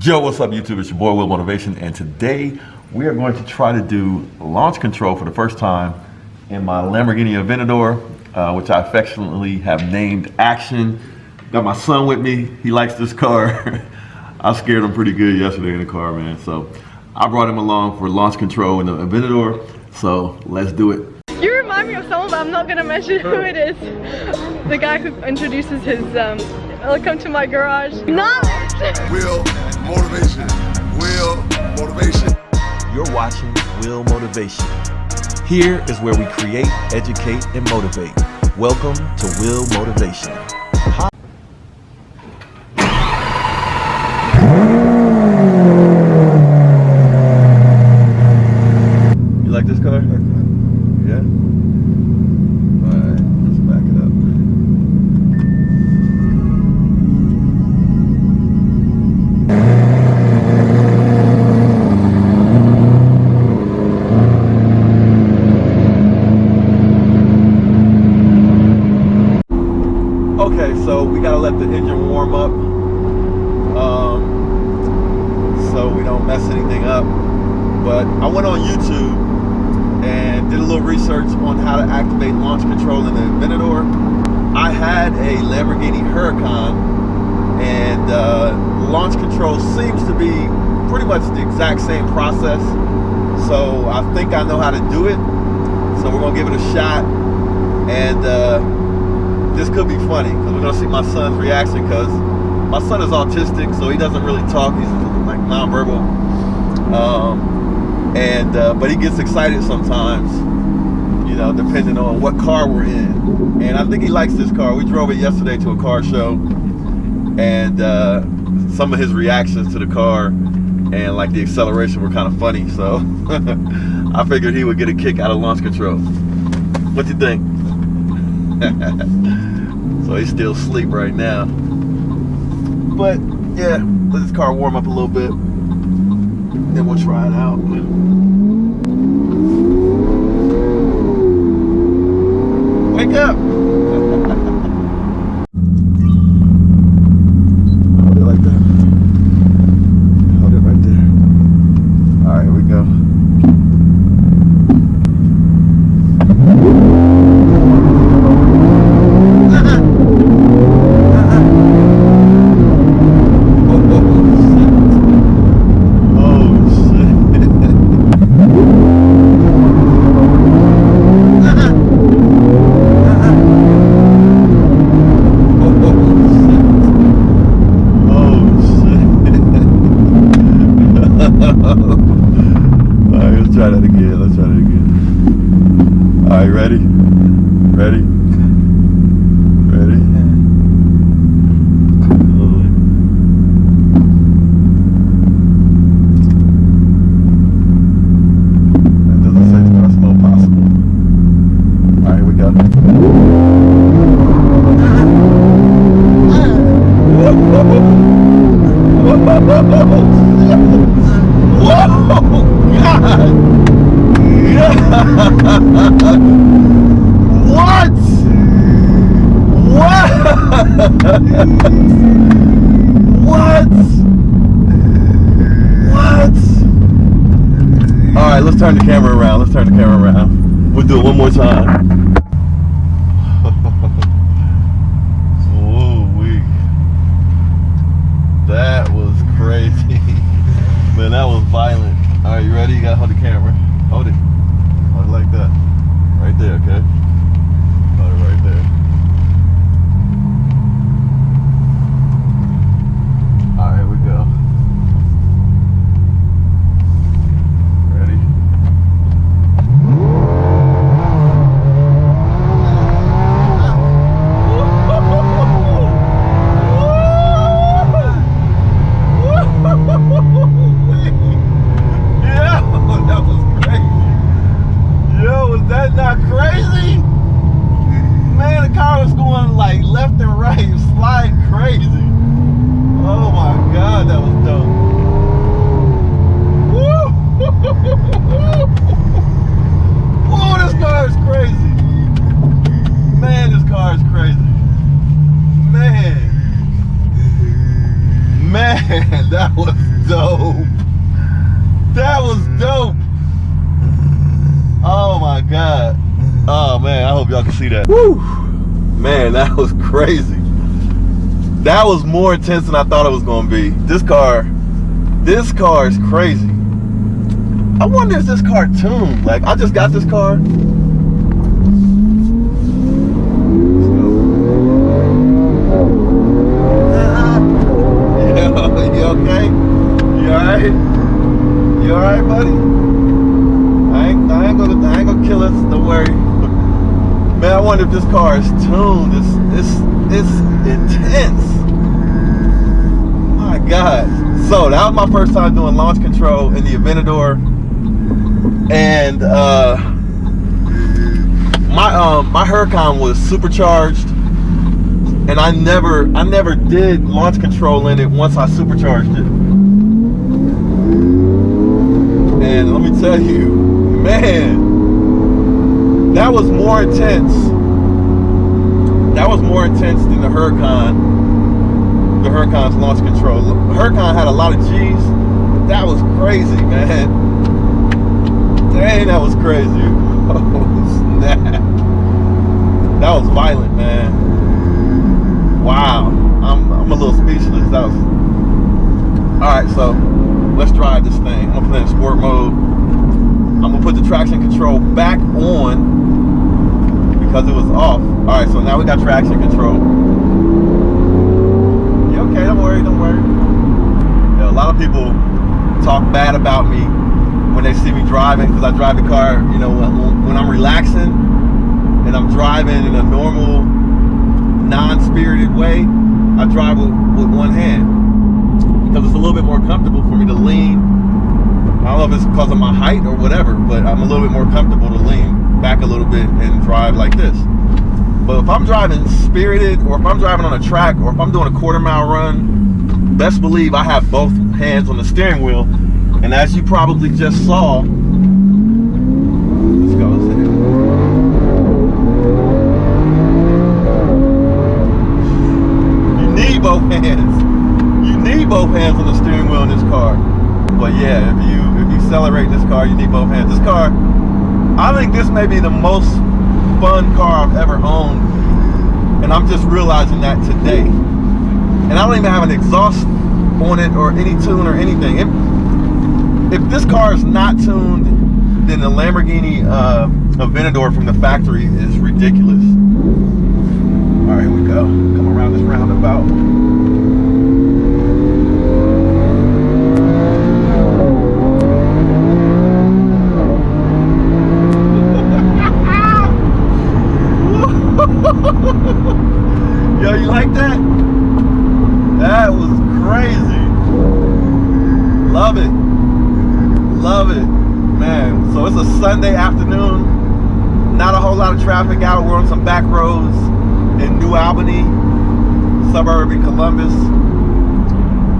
Yo, what's up YouTube? It's your boy Will Motivation, and today we are going to try to do launch control for the first time in my Lamborghini Aventador, which I affectionately have named Action. Got my son with me. He likes this car. I scared him pretty good yesterday in the car, man. So I brought him along for launch control in the Aventador. So let's do it. You remind me of someone, but I'm not gonna mention who it is. The guy who introduces his welcome to my garage. Knowledge! Will Motivation. Will Motivation. You're watching Will Motivation. Here is where we create, educate, and motivate. Welcome to Will Motivation. You like this car? Yeah? Alright, let's back it up. Okay, so we gotta let the engine warm up so we don't mess anything up. But I went on YouTube and did a little research on how to activate launch control in the Aventador. I had a Lamborghini Huracan, and launch control seems to be pretty much the exact same process. So I think I know how to do it. So we're gonna give it a shot, and this could be funny because we're gonna see my son's reaction, because my son is autistic, so he doesn't really talk. He's like nonverbal. But he gets excited sometimes, you know, depending on what car we're in. And I think he likes this car. We drove it yesterday to a car show, and some of his reactions to the car and like the acceleration were kind of funny. So I figured he would get a kick out of launch control. What do you think? So he's still asleep right now. But yeah, let this car warm up a little bit, then we'll try it out. Wake up! Hold it like that. Hold it right there. Alright, here we go. Try that again. Let's try that again. All right, ready? Ready? Ready? That doesn't say the best mode possible. All right, here we go. Whoa, God! What? What? What? What? All right, let's turn the camera around. Let's turn the camera around. We'll do it one more time. Ooh-wee. That was crazy. Man, that was violent. All right, you ready? You gotta hold the camera. Hold it. Hold it like that. Right there, okay? Hold it right there. All right, here we go. Ready? Yeah, that was crazy. Yo, was that not crazy? Man, the car was going like left and right, sliding crazy. Oh my God, that was dope. Woo! Whoa, this car is crazy. Man, this car is crazy. Man. Man, that was y'all can see that. Woo! Man, that was crazy. That was more intense than I thought it was gonna be. This car is crazy. I wonder if this car tuned. Like, I just got this car. You okay? You alright? You alright, buddy? I ain't gonna kill us, don't worry. Man, I wonder if this car is tuned. It's intense. My God. So that was my first time doing launch control in the Aventador. And my Huracan was supercharged. And I never did launch control in it once I supercharged it. And let me tell you, man, that was more intense. That was more intense than the Huracan. The Huracan's launch control. The Huracan had a lot of G's. That was crazy, man. Dang, that was crazy. Oh, snap. That was violent, man. Wow, I'm a little speechless. That was all right. So let's drive this thing. I'm gonna put it in sport mode. I'm gonna put the traction control back on because it was off. All right, so now we got traction control. You okay? Don't worry. Don't worry. Yeah, a lot of people talk bad about me when they see me driving because I drive the car. You know, when I'm relaxing and I'm driving in a normal, non-spirited way, I drive with one hand because it's a little bit more comfortable for me to lean. I don't know if it's because of my height or whatever, but I'm a little bit more comfortable to lean back a little bit and drive like this. But if I'm driving spirited, or if I'm driving on a track, or if I'm doing a quarter-mile run, best believe I have both hands on the steering wheel. And as you probably just saw, let's go. Both hands. You need both hands on the steering wheel in this car. But yeah, if you accelerate this car, you need both hands. This car, I think this may be the most fun car I've ever owned, and I'm just realizing that today. And I don't even have an exhaust on it or any tune or anything. If this car is not tuned, then the Lamborghini Aventador from the factory is ridiculous. All right, here we go. Come around this roundabout. Yo, you like that? That was crazy. Love it. Love it. Man, so it's a Sunday afternoon. Not a whole lot of traffic out. We're on some back roads in New Albany, suburb in Columbus,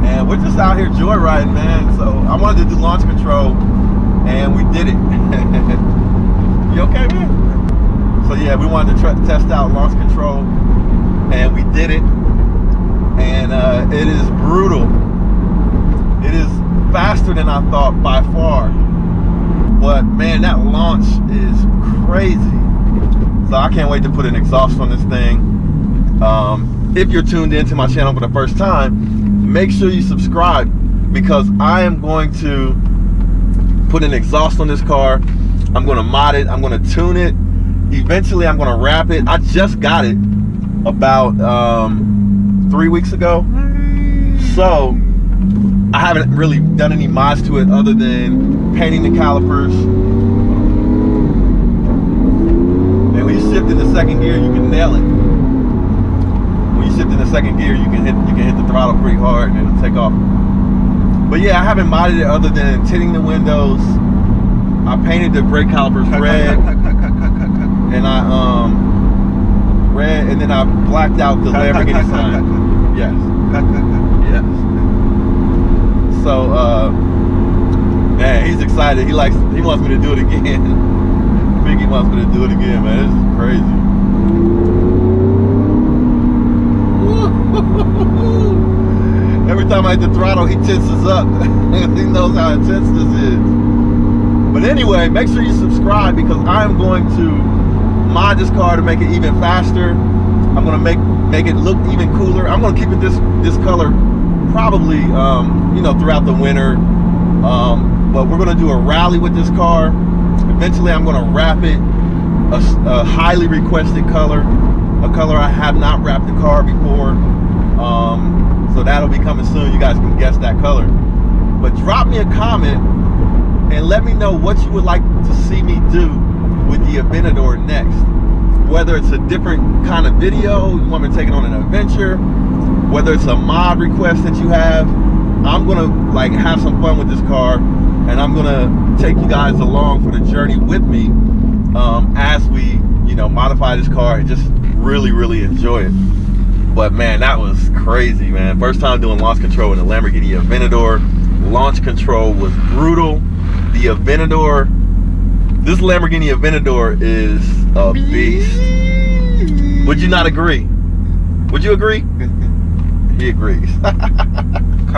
and we're just out here joyriding, man. So I wanted to do launch control, and we did it. You okay, man? So yeah, we wanted to test out launch control, and we did it. And it is brutal. It is faster than I thought by far. But man, that launch is crazy. So I can't wait to put an exhaust on this thing. If you're tuned into my channel for the first time, make sure you subscribe, because I am going to put an exhaust on this car. I'm going to mod it. I'm going to tune it. Eventually, I'm going to wrap it. I just got it about 3 weeks ago. So I haven't really done any mods to it other than painting the calipers. And when you shift in the second gear, you can nail it. When you shift in the second gear, you can hit the throttle pretty hard and it'll take off. But yeah, I haven't modded it other than tinting the windows. I painted the brake calipers red, and and then I blacked out the Lamborghini sign. Yes. Yes. So man, he's excited. He wants me to do it again. Peeky wants me to do it again, man. This is crazy. Every time I hit the throttle, he tenses up. He knows how intense this is. But anyway, make sure you subscribe, because I'm going to mod this car to make it even faster. I'm gonna make it look even cooler. I'm gonna keep it this color probably you know, throughout the winter. But we're gonna do a rally with this car. Eventually I'm gonna wrap it a highly requested color, a color I have not wrapped the car before. So that'll be coming soon. You guys can guess that color. But drop me a comment and let me know what you would like to see me do with the Aventador next. Whether it's a different kind of video, you want me to take it on an adventure, whether it's a mod request that you have, I'm gonna like have some fun with this car, and I'm gonna take you guys along for the journey with me as we, you know, modify this car and just really enjoy it. But man, that was crazy, man. First time doing launch control in the Lamborghini Aventador. Launch control was brutal. The Aventador, this Lamborghini Aventador is a beast. Would you not agree? Would you agree? He agrees.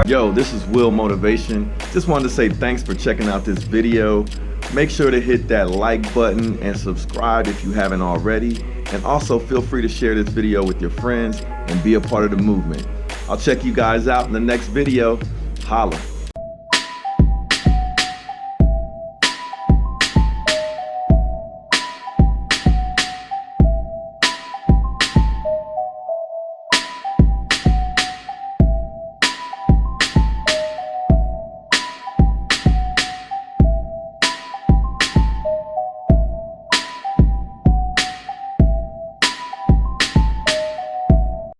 Yo, this is Will Motivation. Just wanted to say thanks for checking out this video. Make sure to hit that like button and subscribe if you haven't already. And also feel free to share this video with your friends and be a part of the movement. I'll check you guys out in the next video. Holla.